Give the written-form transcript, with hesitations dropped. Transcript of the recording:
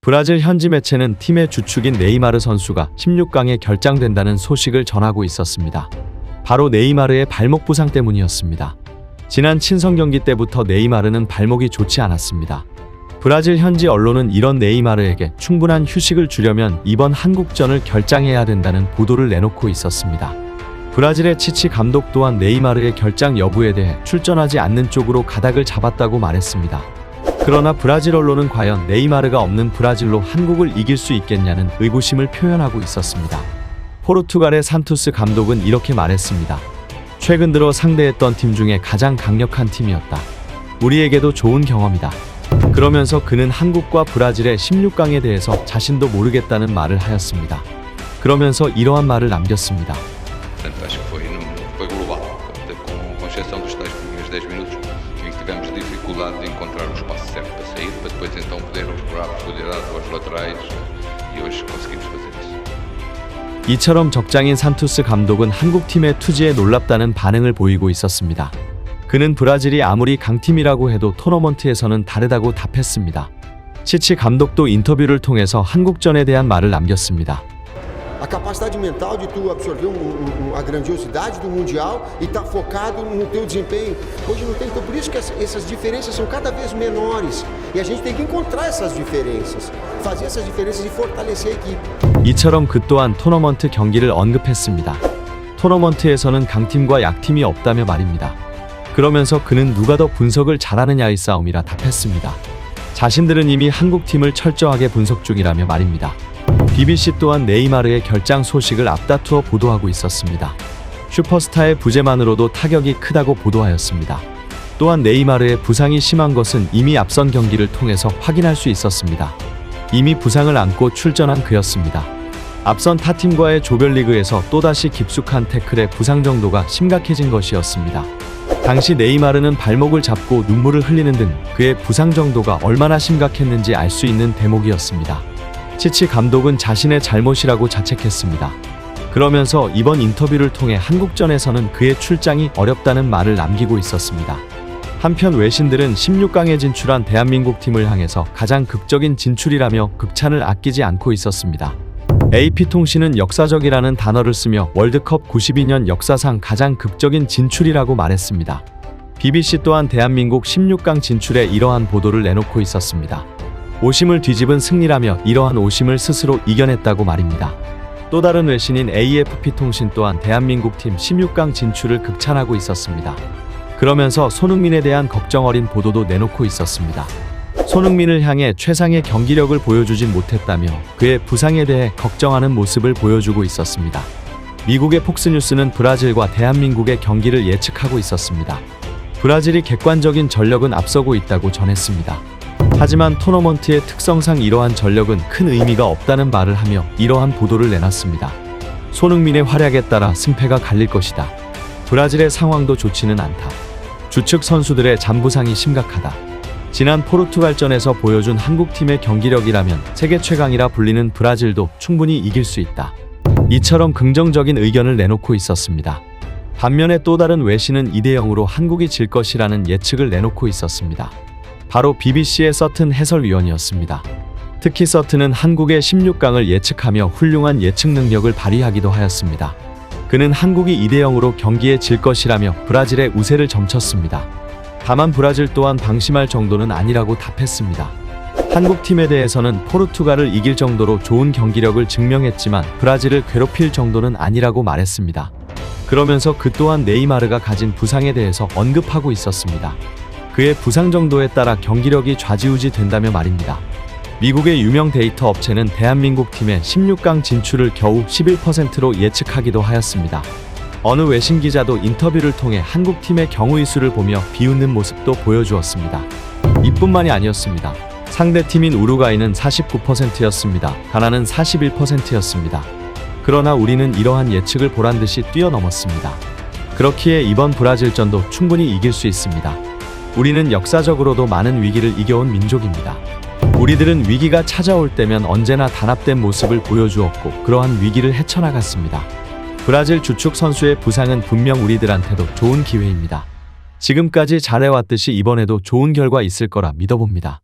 브라질 현지 매체는 팀의 주축인 네이마르 선수가 16강에 결장된다는 소식을 전하고 있었습니다. 바로 네이마르의 발목 부상 때문이었습니다. 지난 친선 경기 때부터 네이마르는 발목이 좋지 않았습니다. 브라질 현지 언론은 이런 네이마르에게 충분한 휴식을 주려면 이번 한국전을 결장해야 된다는 보도를 내놓고 있었습니다. 브라질의 치치 감독 또한 네이마르의 결장 여부에 대해 출전하지 않는 쪽으로 가닥을 잡았다고 말했습니다. 그러나 브라질 언론은 과연 네이마르가 없는 브라질로 한국을 이길 수 있겠냐는 의구심을 표현하고 있었습니다. 포르투갈의 산투스 감독은 이렇게 말했습니다. 최근 들어 상대했던 팀 중에 가장 강력한 팀이었다. 우리에게도 좋은 경험이다. 그러면서 그는 한국과 브라질의 16강에 대해서 자신도 모르겠다는 말을 하였습니다. 그러면서 이러한 말을 남겼습니다. 이처럼 적장인 산투스 감독은 한국팀의 투지에 놀랍다는 반응을 보이고 있었습니다. 그는 브라질이 아무리 강팀이라고 해도 토너먼트에서는 다르다고 답했습니다. 치치 감독도 인터뷰를 통해서 한국전에 대한 말을 남겼습니다. A capacidade mental de tu absorver a grandiosidade do mundial e estar focado no teu desempenho. Hoje não tem, então por isso que essas diferenças são cada vez menores e a gente tem que encontrar essas diferenças, fazer essas diferenças e fortalecer a equipe. 이처럼 그 또한 토너먼트 경기를 언급했습니다. 토너먼트에서는 강팀과 약팀이 없다며 말입니다. 그러면서 그는 누가 더 분석을 잘하느냐의 싸움이라 답했습니다. 자신들은 이미 한국팀을 철저하게 분석 중이라며 말입니다. BBC 또한 네이마르의 결장 소식을 앞다투어 보도하고 있었습니다. 슈퍼스타의 부재만으로도 타격이 크다고 보도하였습니다. 또한 네이마르의 부상이 심한 것은 이미 앞선 경기를 통해서 확인할 수 있었습니다. 이미 부상을 안고 출전한 그였습니다. 앞선 타팀과의 조별리그에서 또다시 깊숙한 태클의 부상 정도가 심각해진 것이었습니다. 당시 네이마르는 발목을 잡고 눈물을 흘리는 등 그의 부상 정도가 얼마나 심각했는지 알 수 있는 대목이었습니다. 치치 감독은 자신의 잘못이라고 자책했습니다. 그러면서 이번 인터뷰를 통해 한국전에서는 그의 출장이 어렵다는 말을 남기고 있었습니다. 한편 외신들은 16강에 진출한 대한민국 팀을 향해서 가장 극적인 진출이라며 극찬을 아끼지 않고 있었습니다. AP통신은 역사적이라는 단어를 쓰며 월드컵 92년 역사상 가장 극적인 진출이라고 말했습니다. BBC 또한 대한민국 16강 진출에 이러한 보도를 내놓고 있었습니다. 오심을 뒤집은 승리라며 이러한 오심을 스스로 이겨냈다고 말입니다. 또 다른 외신인 AFP통신 또한 대한민국 팀 16강 진출을 극찬하고 있었습니다. 그러면서 손흥민에 대한 걱정 어린 보도도 내놓고 있었습니다. 손흥민을 향해 최상의 경기력을 보여주진 못했다며 그의 부상에 대해 걱정하는 모습을 보여주고 있었습니다. 미국의 폭스뉴스는 브라질과 대한민국의 경기를 예측하고 있었습니다. 브라질이 객관적인 전력은 앞서고 있다고 전했습니다. 하지만 토너먼트의 특성상 이러한 전력은 큰 의미가 없다는 말을 하며 이러한 보도를 내놨습니다. 손흥민의 활약에 따라 승패가 갈릴 것이다. 브라질의 상황도 좋지는 않다. 주축 선수들의 잔부상이 심각하다. 지난 포르투갈전에서 보여준 한국팀의 경기력이라면 세계 최강이라 불리는 브라질도 충분히 이길 수 있다. 이처럼 긍정적인 의견을 내놓고 있었습니다. 반면에 또 다른 외신은 2대0으로 한국이 질 것이라는 예측을 내놓고 있었습니다. 바로 BBC의 서튼 해설위원이었습니다. 특히 서튼은 한국의 16강을 예측하며 훌륭한 예측 능력을 발휘하기도 하였습니다. 그는 한국이 2대0으로 경기에 질 것이라며 브라질의 우세를 점쳤습니다. 다만 브라질 또한 방심할 정도는 아니라고 답했습니다. 한국팀에 대해서는 포르투갈을 이길 정도로 좋은 경기력을 증명했지만 브라질을 괴롭힐 정도는 아니라고 말했습니다. 그러면서 그 또한 네이마르가 가진 부상에 대해서 언급하고 있었습니다. 그의 부상 정도에 따라 경기력이 좌지우지 된다며 말입니다. 미국의 유명 데이터 업체는 대한민국 팀의 16강 진출을 겨우 11%로 예측하기도 하였습니다. 어느 외신 기자도 인터뷰를 통해 한국팀의 경우의 수를 보며 비웃는 모습도 보여주었습니다. 이뿐만이 아니었습니다. 상대팀인 우루과이는 49%였습니다. 가나는 41%였습니다. 그러나 우리는 이러한 예측을 보란듯이 뛰어넘었습니다. 그렇기에 이번 브라질전도 충분히 이길 수 있습니다. 우리는 역사적으로도 많은 위기를 이겨온 민족입니다. 우리들은 위기가 찾아올 때면 언제나 단합된 모습을 보여주었고 그러한 위기를 헤쳐나갔습니다. 브라질 주축 선수의 부상은 분명 우리들한테도 좋은 기회입니다. 지금까지 잘해왔듯이 이번에도 좋은 결과 있을 거라 믿어봅니다.